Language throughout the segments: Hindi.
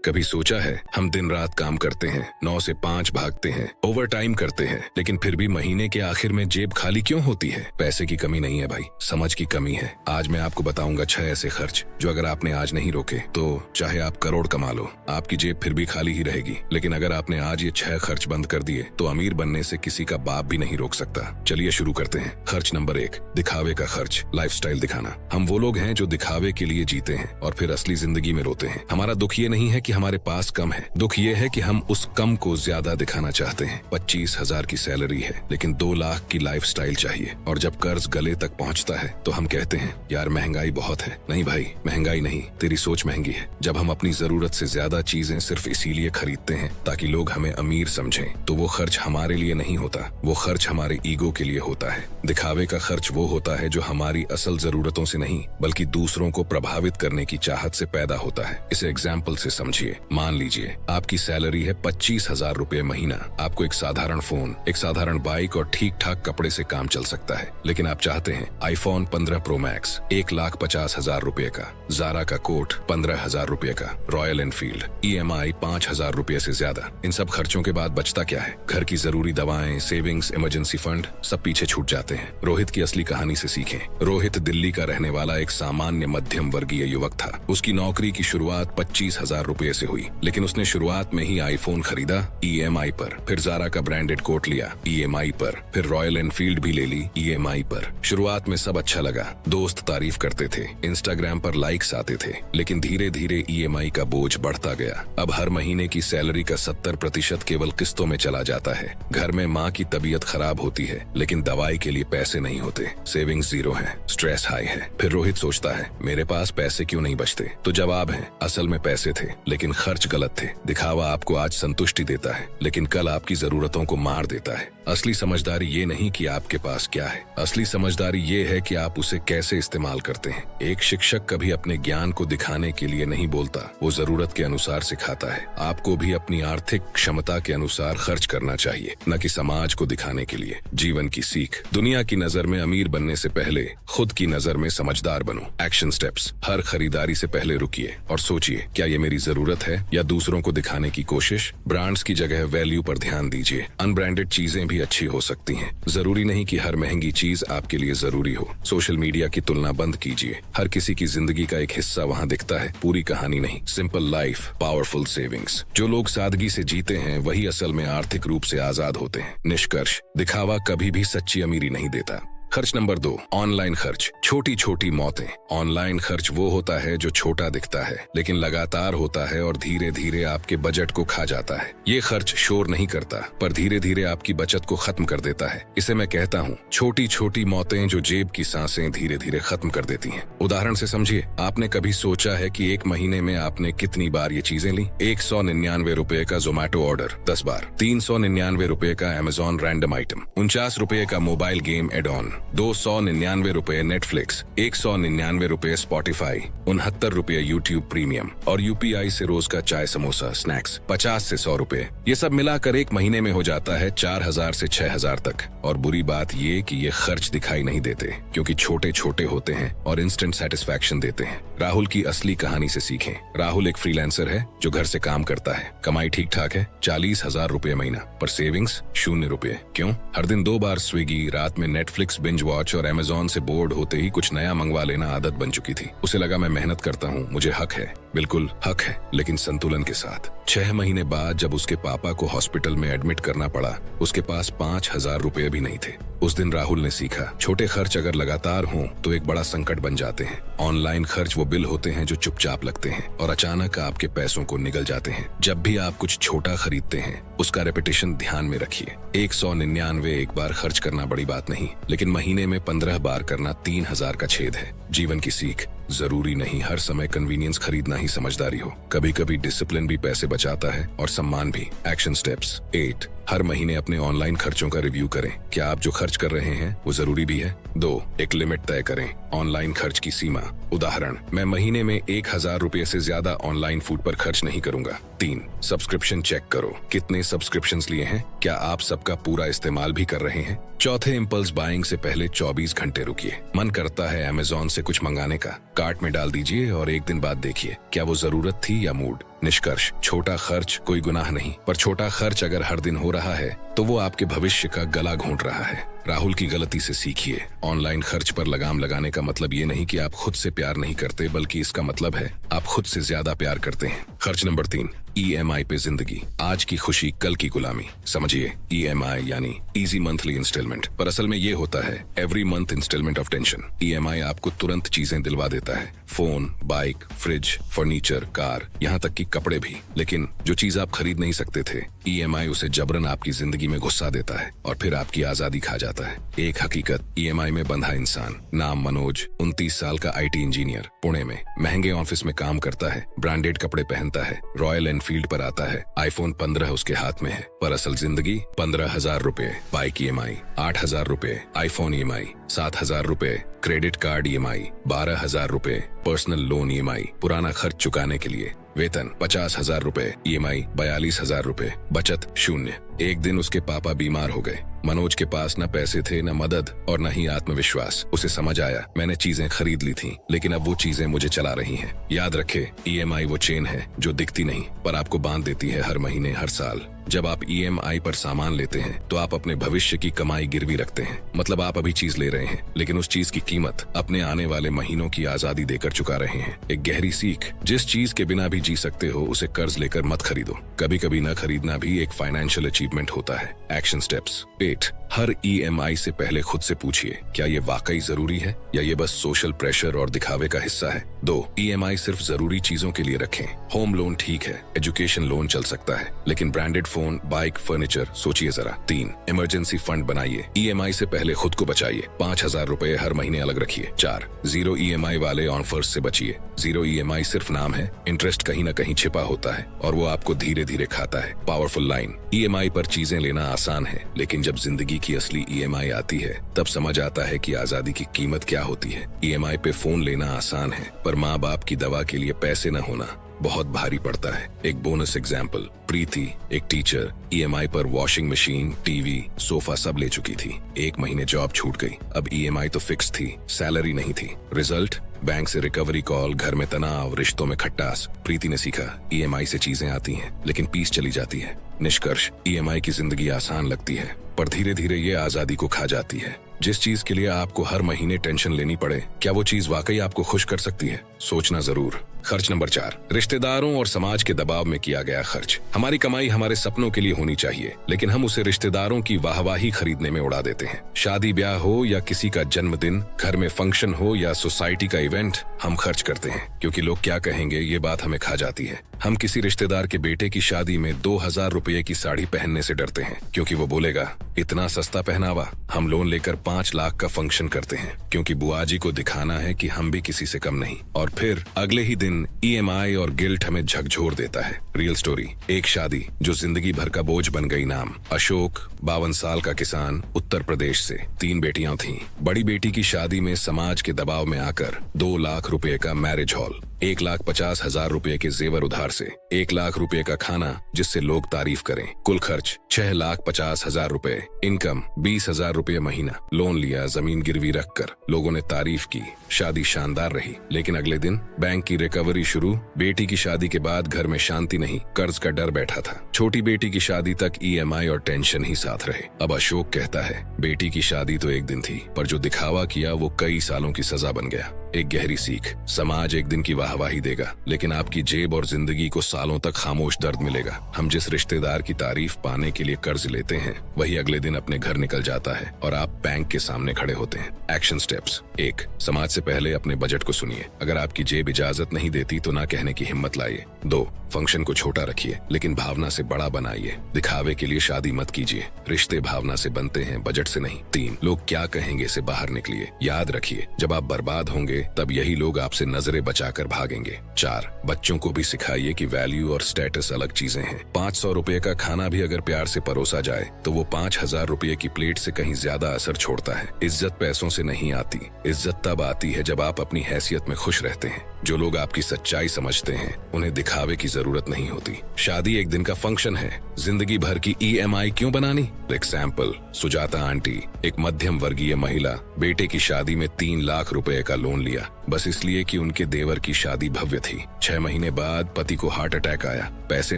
कभी सोचा है हम दिन रात काम करते हैं, 9 से 5 भागते हैं, ओवर टाइम करते हैं, लेकिन फिर भी महीने के आखिर में जेब खाली क्यों होती है? पैसे की कमी नहीं है भाई, समझ की कमी है। आज मैं आपको बताऊंगा 6 ऐसे खर्च जो अगर आपने आज नहीं रोके तो चाहे आप करोड़ कमा लो, आपकी जेब फिर भी खाली ही रहेगी। लेकिन अगर आपने आज ये 6 खर्च बंद कर दिए तो अमीर बनने से किसी का बाप भी नहीं रोक सकता। चलिए शुरू करते हैं। खर्च नंबर 1, दिखावे का खर्च, लाइफस्टाइल दिखाना। हम वो लोग हैं जो दिखावे के लिए जीते हैं और फिर असली जिंदगी में रोते हैं। हमारा दुख ये नहीं है कि हमारे पास कम है, दुख ये है कि हम उस कम को ज्यादा दिखाना चाहते हैं। 25,000 की सैलरी है लेकिन 2 लाख की लाइफस्टाइल चाहिए, और जब कर्ज गले तक पहुंचता है तो हम कहते हैं यार महंगाई बहुत है। नहीं भाई, महंगाई नहीं, तेरी सोच महंगी है। जब हम अपनी जरूरत से ज्यादा चीजें सिर्फ इसीलिए खरीदते हैं ताकि लोग हमें अमीर समझें, तो वो खर्च हमारे लिए नहीं होता, वो खर्च हमारे ईगो के लिए होता है। दिखावे का खर्च वो होता है जो हमारी असल जरूरतों से नहीं बल्कि दूसरों को प्रभावित करने की चाहत से पैदा होता है। इसे एग्जाम्पल से समझिए। मान लीजिए आपकी सैलरी है 25,000 रुपए महीना। आपको एक साधारण फोन, एक साधारण बाइक और ठीक ठाक कपड़े से काम चल सकता है, लेकिन आप चाहते हैं आईफोन 15 प्रो मैक्स 1,50,000 रुपए का, जारा का कोट 15,000 रुपए का, रॉयल एनफील्ड, EMI 5,000 रुपए से ज्यादा। इन सब खर्चों के बाद बचता क्या है? घर की जरूरी दवाएं, सेविंग्स, इमरजेंसी फंड सब पीछे छूट जाते हैं। रोहित की असली कहानी से सीखें। रोहित दिल्ली का रहने वाला एक सामान्य मध्यम वर्गीय युवक था। उसकी नौकरी की शुरुआत 25,000 रुपए से हुई, लेकिन उसने शुरुआत में ही आईफोन खरीदा EMI पर, फिर जारा का ब्रांडेड कोट लिया EMI पर, फिर रॉयल एनफील्ड भी ले ली EMI पर। शुरुआत में सब अच्छा लगा, दोस्त तारीफ करते थे, इंस्टाग्राम पर लाइक्स आते थे, लेकिन धीरे धीरे EMI का बोझ बढ़ता गया। अब हर महीने की सैलरी का 70% केवल किस्तों में चला जाता है। घर में माँ की तबीयत खराब होती है लेकिन दवाई के लिए पैसे नहीं होते, सेविंग्स जीरो है, स्ट्रेस हाई है। फिर रोहित सोचता है मेरे पास पैसे क्यों नहीं बचते? तो जवाब है असल में पैसे थे लेकिन खर्च गलत थे। दिखावा आपको आज संतुष्टि देता है लेकिन कल आपकी जरूरतों को मार देता है। असली समझदारी ये नहीं कि आपके पास क्या है, असली समझदारी ये है कि आप उसे कैसे इस्तेमाल करते हैं। एक शिक्षक कभी अपने ज्ञान को दिखाने के लिए नहीं बोलता, वो जरूरत के अनुसार सिखाता है। आपको भी अपनी आर्थिक क्षमता के अनुसार खर्च करना चाहिए, न कि समाज को दिखाने के लिए। जीवन की सीख, दुनिया की नजर में अमीर बनने से पहले खुद की नजर में समझदार बनो। एक्शन स्टेप्स, हर खरीदारी से पहले रुकिए और सोचिए क्या ये मेरी जरूरत है या दूसरों को दिखाने की कोशिश। ब्रांड्स की जगह वैल्यू पर ध्यान दीजिए। अनब्रांडेड चीजें भी अच्छी हो सकती हैं, जरूरी नहीं कि हर महंगी चीज आपके लिए जरूरी हो। सोशल मीडिया की तुलना बंद कीजिए, हर किसी की जिंदगी का एक हिस्सा वहाँ दिखता है, पूरी कहानी नहीं। Simple life, powerful savings. जो लोग सादगी से जीते हैं वही असल में आर्थिक रूप से आजाद होते हैं। निष्कर्ष, दिखावा कभी भी सच्ची अमीरी नहीं देता। खर्च नंबर 2, ऑनलाइन खर्च, छोटी छोटी मौतें। ऑनलाइन खर्च वो होता है जो छोटा दिखता है लेकिन लगातार होता है और धीरे धीरे आपके बजट को खा जाता है। ये खर्च शोर नहीं करता पर धीरे धीरे आपकी बचत को खत्म कर देता है। इसे मैं कहता हूँ छोटी छोटी मौतें जो जेब की सांसें धीरे धीरे खत्म कर देती हैं। उदाहरण से समझिए, आपने कभी सोचा है कि एक महीने में आपने कितनी बार ये चीजें ली? 199 रुपए का जोमैटो ऑर्डर 10 बार, 399 रुपए का अमेजॉन रैंडम आइटम, 49 रुपए का मोबाइल गेम एड ऑन, 299 रुपए नेटफ्लिक्स, 199 रुपए स्पॉटिफाई, 69 रुपए यूट्यूब प्रीमियम और UPI से रोज का चाय समोसा स्नैक्स 50 से 100 रुपए। ये सब मिलाकर एक महीने में हो जाता है 4,000 से 6,000 तक। और बुरी बात ये कि ये खर्च दिखाई नहीं देते क्योंकि छोटे छोटे होते हैं और इंस्टेंट सेटिस्फैक्शन देते हैं। राहुल की असली कहानी से सीखें। राहुल एक फ्रीलांसर है जो घर से काम करता है, कमाई ठीक ठाक है, 40,000 रुपए महीना, पर सेविंग्स 0 रुपए। क्यों? हर दिन 2 बार स्विगी, रात में नेटफ्लिक्स बिंज वॉच और अमेजॉन से बोर्ड होते ही कुछ नया मंगवा लेना आदत बन चुकी थी। उसे लगा मैं मेहनत करता हूँ, मुझे हक है। बिल्कुल हक है, लेकिन संतुलन के साथ। 6 महीने बाद जब उसके पापा को हॉस्पिटल में एडमिट करना पड़ा, उसके पास 5,000 रुपए भी नहीं थे। उस दिन राहुल ने सीखा, छोटे खर्च अगर लगातार हों तो एक बड़ा संकट बन जाते हैं। ऑनलाइन खर्च वो बिल होते हैं जो चुपचाप लगते हैं और अचानक आपके पैसों को निगल जाते हैं। जब भी आप कुछ छोटा खरीदते हैं उसका रेपिटेशन ध्यान में रखिए। 199 एक बार खर्च करना बड़ी बात नहीं, लेकिन महीने में 15 बार करना 3,000 का छेद है। जीवन की सीख, जरूरी नहीं हर समय कन्वीनियंस खरीदना ही समझदारी हो। कभी कभी डिसिप्लिन भी पैसे बचाता है और सम्मान भी। एक्शन स्टेप्स 8, हर महीने अपने ऑनलाइन खर्चों का रिव्यू करें। क्या आप जो खर्च कर रहे हैं वो जरूरी भी है? 2, एक लिमिट तय करें। ऑनलाइन खर्च की सीमा। उदाहरण, मैं महीने में 1,000 रुपए से ज्यादा ऑनलाइन फूड पर खर्च नहीं करूंगा। 3, सब्सक्रिप्शन चेक करो। कितने सब्सक्रिप्शंस लिए हैं? क्या आप सबका पूरा इस्तेमाल भी कर रहे हैं? 4, इम्पल्स बाइंग से पहले 24 घंटे रुकिए। मन करता है अमेजॉन से कुछ मंगाने का, कार्ट में डाल दीजिए और एक दिन बाद देखिए क्या वो जरूरत थी या मूड। निष्कर्ष, छोटा खर्च कोई गुनाह नहीं, पर छोटा खर्च अगर हर दिन हो रहा है तो वो आपके भविष्य का गला घोंट रहा है। राहुल की गलती से सीखिए। ऑनलाइन खर्च पर लगाम लगाने का मतलब ये नहीं कि आप खुद से प्यार नहीं करते, बल्कि इसका मतलब है आप खुद से ज्यादा प्यार करते हैं। खर्च नंबर 3, EMI पे जिंदगी। आज की खुशी कल की गुलामी। समझिए, EMI यानी इजी मंथली इंस्टॉलमेंट, पर असल में ये होता है every month installment of tension. EMI आपको तुरंत चीजें दिलवा देता है, phone, bike, fridge, furniture, car, यहाँ तक कि कपड़े भी। लेकिन जो चीज आप खरीद नहीं सकते थे, EMI उसे जबरन आपकी जिंदगी में घुसा देता है और फिर आपकी आजादी खा जाता है। एक हकीकत, EMI में बंधा इंसान, नाम मनोज, 29 साल का IT इंजीनियर, पुणे में महंगे ऑफिस में काम करता है, ब्रांडेड कपड़े पहनता है, रॉयल एनफील्ड पर आता है, iPhone 15 उसके हाथ में है, पर असल जिंदगी 15,000 रुपए बाइक EMI, 8,000 रुपए iPhone EMI, 7,000 रुपए क्रेडिट कार्ड EMI, 12,000 रुपए पर्सनल लोन EMI, पुराना खर्च चुकाने के लिए, वेतन 50,000 रुपए EMI, 42,000 रुपए, बचत 0। एक दिन उसके पापा बीमार हो गए। मनोज के पास न पैसे थे, न मदद और न ही आत्मविश्वास। उसे समझ आया, मैंने चीजें खरीद ली थी, लेकिन अब वो चीजें मुझे चला रही हैं। याद रखे, EMI वो चेन है जो दिखती नहीं पर आपको बांध देती है हर महीने, हर साल। जब आप EMI पर सामान लेते हैं तो आप अपने भविष्य की कमाई गिरवी रखते हैं। मतलब आप अभी चीज ले रहे हैं, लेकिन उस चीज की कीमत अपने आने वाले महीनों की आजादी देकर चुका रहे हैं। एक गहरी सीख, जिस चीज के बिना भी जी सकते हो उसे कर्ज लेकर मत खरीदो। कभी कभी न खरीदना भी एक फाइनेंशियल अचीवमेंट होता है। एक्शन स्टेप्स 8, हर EMI से पहले खुद से पूछिए, क्या ये वाकई जरूरी है या ये बस सोशल प्रेशर और दिखावे का हिस्सा है। 2, EMI सिर्फ जरूरी चीजों के लिए रखें। होम लोन ठीक है, एजुकेशन लोन चल सकता है, लेकिन ब्रांडेड फोन, बाइक, फर्नीचर सोचिए जरा। 3, इमरजेंसी फंड बनाइए। EMI से पहले खुद को बचाइए, 5,000 रुपए हर महीने अलग रखिए। 4, जीरो EMI वाले ऑफर्स से बचिए। जीरो EMI सिर्फ नाम है, इंटरेस्ट कहीं न कहीं छिपा होता है और वो आपको धीरे धीरे खाता है। पावरफुल लाइन, EMI पर चीजें लेना आसान है, लेकिन जब जिंदगी की असली EMI आती है तब समझ आता है कि आजादी की कीमत क्या होती है। EMI पे फोन लेना आसान है, पर माँ बाप की दवा के लिए पैसे न होना बहुत भारी पड़ता है। एक बोनस एग्जाम्पल, प्रीति एक टीचर EMI पर वॉशिंग मशीन, टीवी, सोफा सब ले चुकी थी। 1 महीने जॉब छूट गई। अब EMI तो फिक्स थी, सैलरी नहीं थी। रिजल्ट, बैंक से रिकवरी कॉल, घर में तनाव, रिश्तों में खट्टास। प्रीति ने सीखा, EMI से चीजें आती हैं लेकिन पीस चली जाती है। निष्कर्ष, EMI की जिंदगी आसान लगती है, पर धीरे धीरे ये आजादी को खा जाती है। जिस चीज के लिए आपको हर महीने टेंशन लेनी पड़े, क्या वो चीज वाकई आपको खुश कर सकती है? सोचना जरूर। खर्च नंबर 4, रिश्तेदारों और समाज के दबाव में किया गया खर्च। हमारी कमाई हमारे सपनों के लिए होनी चाहिए, लेकिन हम उसे रिश्तेदारों की वाहवाही खरीदने में उड़ा देते हैं। शादी ब्याह हो या किसी का जन्मदिन, घर में फंक्शन हो या सोसाइटी का इवेंट, हम खर्च करते हैं क्योंकि लोग क्या कहेंगे ये बात हमें खा जाती है। हम किसी रिश्तेदार के बेटे की शादी में 2,000 रुपए की साड़ी पहनने से डरते हैं क्योंकि वो बोलेगा इतना सस्ता पहनावा। हम लोन लेकर 5 लाख का फंक्शन करते हैं क्योंकि बुआ जी को दिखाना है कि हम भी किसी से कम नहीं, और फिर अगले ही दिन EMI और गिल्ट हमें झकझोर देता है। रियल स्टोरी, एक शादी जो जिंदगी भर का बोझ बन गई। नाम अशोक, 52 साल का किसान, उत्तर प्रदेश से। 3 बेटियां थीं। बड़ी बेटी की शादी में समाज के दबाव में आकर 2 लाख रुपए का मैरिज हॉल, 1,50,000 रुपए के जेवर उधार से, 1 लाख रुपए का खाना जिससे लोग तारीफ करें, कुल खर्च 6,50,000 रुपए, इनकम 20,000 रुपए महीना। लोन लिया, जमीन गिरवी रखकर, लोगों ने तारीफ की, शादी शानदार रही। लेकिन अगले दिन बैंक की रिकवरी शुरू। बेटी की शादी के बाद घर में शांति नहीं, कर्ज का डर बैठा था। छोटी बेटी की शादी तक EMI और टेंशन ही साथ रहे। अब अशोक कहता है, बेटी की शादी तो एक दिन थी, पर जो दिखावा किया वो कई सालों की सजा बन गया। एक गहरी सीख, समाज एक दिन की वाहवाही देगा, लेकिन आपकी जेब और जिंदगी को सालों तक खामोश दर्द मिलेगा। हम जिस रिश्तेदार की तारीफ पाने के लिए कर्ज लेते हैं, वही अगले दिन अपने घर निकल जाता है और आप बैंक के सामने खड़े होते हैं। एक्शन स्टेप्स 1, समाज से पहले अपने बजट को सुनिए। अगर आपकी जेब इजाजत नहीं देती तो ना कहने की हिम्मत लाइए। 2, फंक्शन को छोटा रखिए लेकिन भावना से बड़ा बनाइए। दिखावे के लिए शादी मत कीजिए, रिश्ते भावना से बनते हैं, बजट से नहीं। 3, लोग क्या कहेंगे से बाहर निकलिए। याद रखिए, जब आप बर्बाद होंगे तब यही लोग आपसे नजरें बचाकर भागेंगे। 4, बच्चों को भी सिखाइए कि वैल्यू और स्टेटस अलग चीजें हैं। 500 रुपए का खाना भी अगर प्यार से परोसा जाए तो वो 5,000 रुपए की प्लेट से कहीं ज्यादा असर छोड़ता है। इज्जत पैसों से नहीं आती, इज्जत तब आती है जब आप अपनी हैसियत में खुश रहते हैं। जो लोग आपकी सच्चाई समझते हैं उन्हें दिखावे की जरूरत नहीं होती। शादी एक दिन का फंक्शन है, जिंदगी भर की EMI क्यों बनानी? एग्जाम्पल, सुजाता आंटी, एक मध्यम वर्गीय महिला, बेटे की शादी में 3 लाख रुपए का लोन लिया, बस इसलिए कि उनके देवर की शादी भव्य थी। 6 महीने बाद पति को हार्ट अटैक आया। पैसे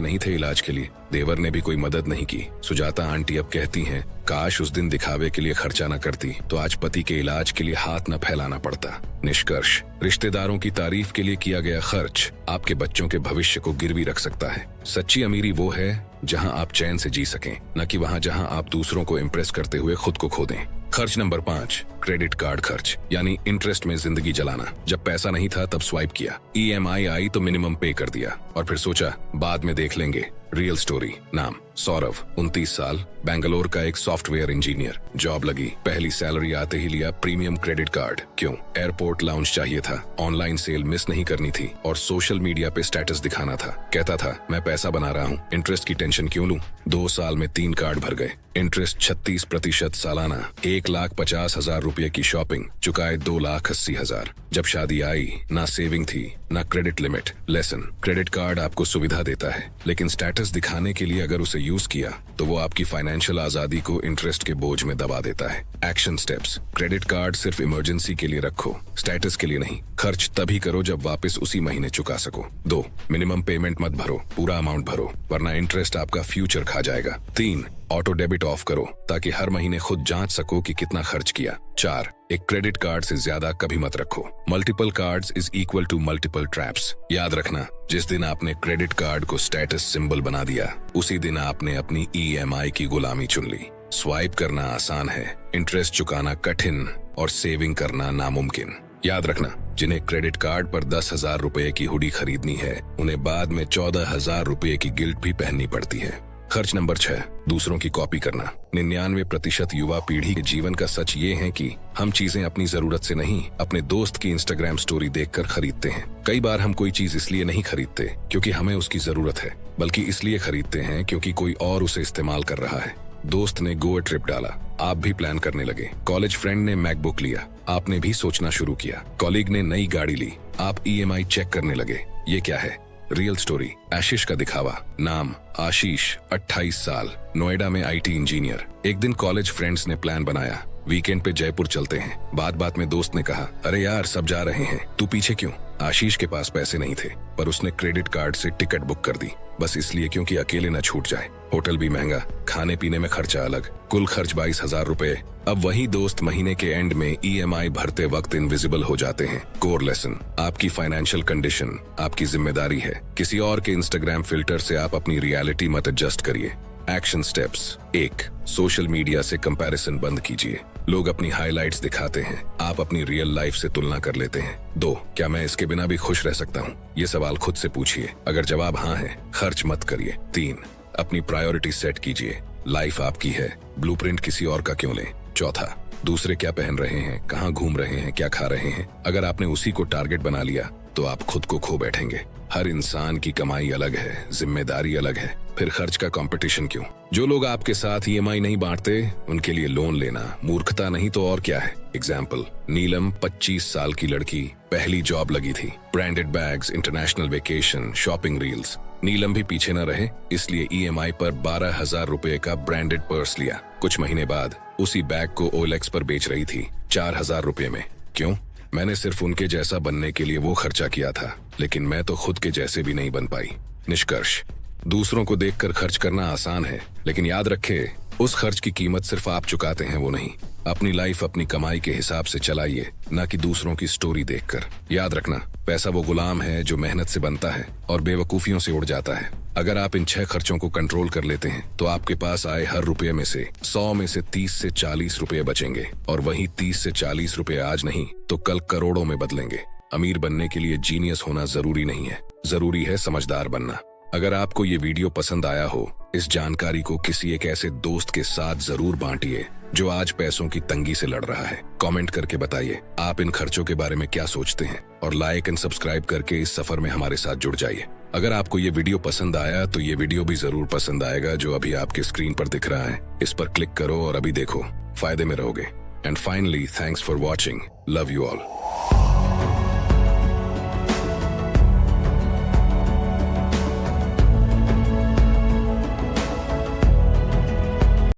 नहीं थे इलाज के लिए, देवर ने भी कोई मदद नहीं की। सुजाता आंटी अब कहती हैं, काश उस दिन दिखावे के लिए खर्चा न करती तो आज पति के इलाज के लिए हाथ न फैलाना पड़ता। निष्कर्ष, रिश्तेदारों की तारीफ के लिए किया गया खर्च आपके बच्चों के भविष्य को गिरवी रख सकता है। सच्ची अमीरी वो है जहां आप चैन से जी सकें, न कि वहां जहां आप दूसरों को इम्प्रेस करते हुए खुद को खो दें। खर्च नंबर 5, क्रेडिट कार्ड खर्च, यानी इंटरेस्ट में जिंदगी जलाना। जब पैसा नहीं था तब स्वाइप किया, EMI आई तो मिनिमम पे कर दिया और फिर सोचा बाद में देख लेंगे। Real story. नाम सौरभ, 29 साल, बेंगलोर का एक सॉफ्टवेयर इंजीनियर। जॉब लगी, पहली सैलरी आते ही लिया प्रीमियम क्रेडिट कार्ड। क्यों? एयरपोर्ट लाउंज चाहिए था, ऑनलाइन सेल मिस नहीं करनी थी और सोशल मीडिया पे स्टेटस दिखाना था। कहता था मैं पैसा बना रहा हूँ, इंटरेस्ट की टेंशन क्यों लूं। 2 साल में 3 कार्ड भर गए, इंटरेस्ट 36% सालाना। 1,50,000 रुपए की शॉपिंग, चुकाए 2,80,000। जब शादी आई, ना सेविंग थी ना credit limit. Lesson, credit card आपको सुविधा देता है, लेकिन स्टेटस दिखाने के लिए अगर उसे यूज किया तो वो आपकी फाइनेंशियल आजादी को इंटरेस्ट के बोझ में दबा देता है। Action steps. क्रेडिट कार्ड सिर्फ इमरजेंसी के लिए रखो, स्टेटस के लिए नहीं। खर्च तभी करो जब वापस उसी महीने चुका सको। 2, मिनिमम पेमेंट मत भरो, पूरा अमाउंट भरो, वरना इंटरेस्ट आपका फ्यूचर खा जाएगा। 3, ऑटो डेबिट ऑफ करो ताकि हर महीने खुद जांच सको कि कितना खर्च किया। 4, एक क्रेडिट कार्ड से ज्यादा कभी मत रखो। Multiple cards is equal to multiple traps. याद रखना, जिस दिन आपने क्रेडिट कार्ड को स्टेटस सिंबल बना दिया, उसी दिन आपने अपनी EMI की गुलामी चुन ली। स्वाइप करना आसान है, इंटरेस्ट चुकाना कठिन और सेविंग करना नामुमकिन। याद रखना, जिन्हें क्रेडिट कार्ड पर 10,000 रुपए की हुडी खरीदनी है, उन्हें बाद में 14,000 रुपए की गिल्ट भी पहननी पड़ती है। खर्च नंबर 6, दूसरों की कॉपी करना। 99% युवा पीढ़ी के जीवन का सच ये है कि हम चीजें अपनी जरूरत से नहीं, अपने दोस्त की इंस्टाग्राम स्टोरी देखकर खरीदते हैं। कई बार हम कोई चीज इसलिए नहीं खरीदते क्योंकि हमें उसकी जरूरत है, बल्कि इसलिए खरीदते हैं क्योंकि कोई और उसे इस्तेमाल कर रहा है। दोस्त ने गोवा ट्रिप डाला, आप भी प्लान करने लगे। कॉलेज फ्रेंड ने मैकबुक लिया, आपने भी सोचना शुरू किया। कॉलीग ने नई गाड़ी ली, आप EMI चेक करने लगे। ये क्या है? Real story. आशीष का दिखावा। नाम आशीष, 28 साल, नोएडा में IT इंजीनियर। एक दिन कॉलेज फ्रेंड्स ने प्लान बनाया, वीकेंड पे जयपुर चलते हैं। बात में दोस्त ने कहा, अरे यार सब जा रहे हैं, तू पीछे क्यों? आशीष के पास पैसे नहीं थे, पर उसने क्रेडिट कार्ड से टिकट बुक कर दी, बस इसलिए क्योंकि अकेले न छूट जाए। होटल भी महंगा, खाने पीने में खर्चा अलग, कुल खर्च 22,000 रुपए। अब वही दोस्त महीने के एंड में EMI भरते वक्त इनविजिबल हो जाते हैं। कोर लेसन, आपकी फाइनेंशियल कंडीशन आपकी जिम्मेदारी है, किसी और के इंस्टाग्राम फिल्टर से आप अपनी रियलिटी मत एडजस्ट करिए। Action steps. 1, सोशल मीडिया से कंपैरिजन बंद कीजिए। लोग अपनी हाइलाइट्स दिखाते हैं, आप अपनी रियल लाइफ से तुलना कर लेते हैं। 2, क्या मैं इसके बिना भी खुश रह सकता हूँ? ये सवाल खुद से पूछिए, अगर जवाब हाँ है, खर्च मत करिए। 3, अपनी प्रायोरिटी सेट कीजिए, लाइफ आपकी है, ब्लूप्रिंट किसी और का क्यों लें। 4, दूसरे क्या पहन रहे हैं, कहाँ घूम रहे हैं, क्या खा रहे हैं, अगर आपने उसी को टारगेट बना लिया तो आप खुद को खो बैठेंगे। हर इंसान की कमाई अलग है, जिम्मेदारी अलग है, फिर खर्च का कंपटीशन क्यों? जो लोग आपके साथ EMI नहीं बांटते, उनके लिए लोन लेना मूर्खता नहीं तो और क्या है। एग्जाम्पल, नीलम 25 साल की लड़की, पहली जॉब लगी थी, branded bags, international vacation, shopping reels. Neelam भी पीछे न रहे, इसलिए EMI पर 12,000 रुपए का ब्रांडेड पर्स लिया। कुछ महीने बाद उसी बैग को OLX पर बेच रही थी 4,000 रुपए में। क्यों? मैंने सिर्फ उनके जैसा बनने के लिए वो खर्चा किया था, लेकिन मैं तो खुद के जैसे भी नहीं बन पाई। निष्कर्ष, दूसरों को देखकर खर्च करना आसान है, लेकिन याद रखे, उस खर्च की कीमत सिर्फ आप चुकाते हैं वो नहीं। अपनी लाइफ अपनी कमाई के हिसाब से चलाइए, न कि दूसरों की स्टोरी देखकर। याद रखना, पैसा वो गुलाम है जो मेहनत से बनता है और बेवकूफियों से उड़ जाता है। अगर आप इन 6 खर्चों को कंट्रोल कर लेते हैं तो आपके पास आए हर रुपये में से 100 में से 30 से 40 रुपये बचेंगे, और वही 30 से 40 रुपये आज नहीं तो कल करोड़ों में बदलेंगे। अमीर बनने के लिए जीनियस होना जरूरी नहीं है, जरूरी है समझदार बनना। अगर आपको ये वीडियो पसंद आया हो, इस जानकारी को किसी एक ऐसे दोस्त के साथ जरूर बांटिए जो आज पैसों की तंगी से लड़ रहा है। कमेंट करके बताइए आप इन खर्चों के बारे में क्या सोचते हैं, और लाइक एंड सब्सक्राइब करके इस सफर में हमारे साथ जुड़ जाइए। अगर आपको ये वीडियो पसंद आया तो ये वीडियो भी जरूर पसंद आएगा जो अभी आपके स्क्रीन पर दिख रहा है। इस पर क्लिक करो और अभी देखो, फायदे में रहोगे। And finally, thanks for watching, love you all.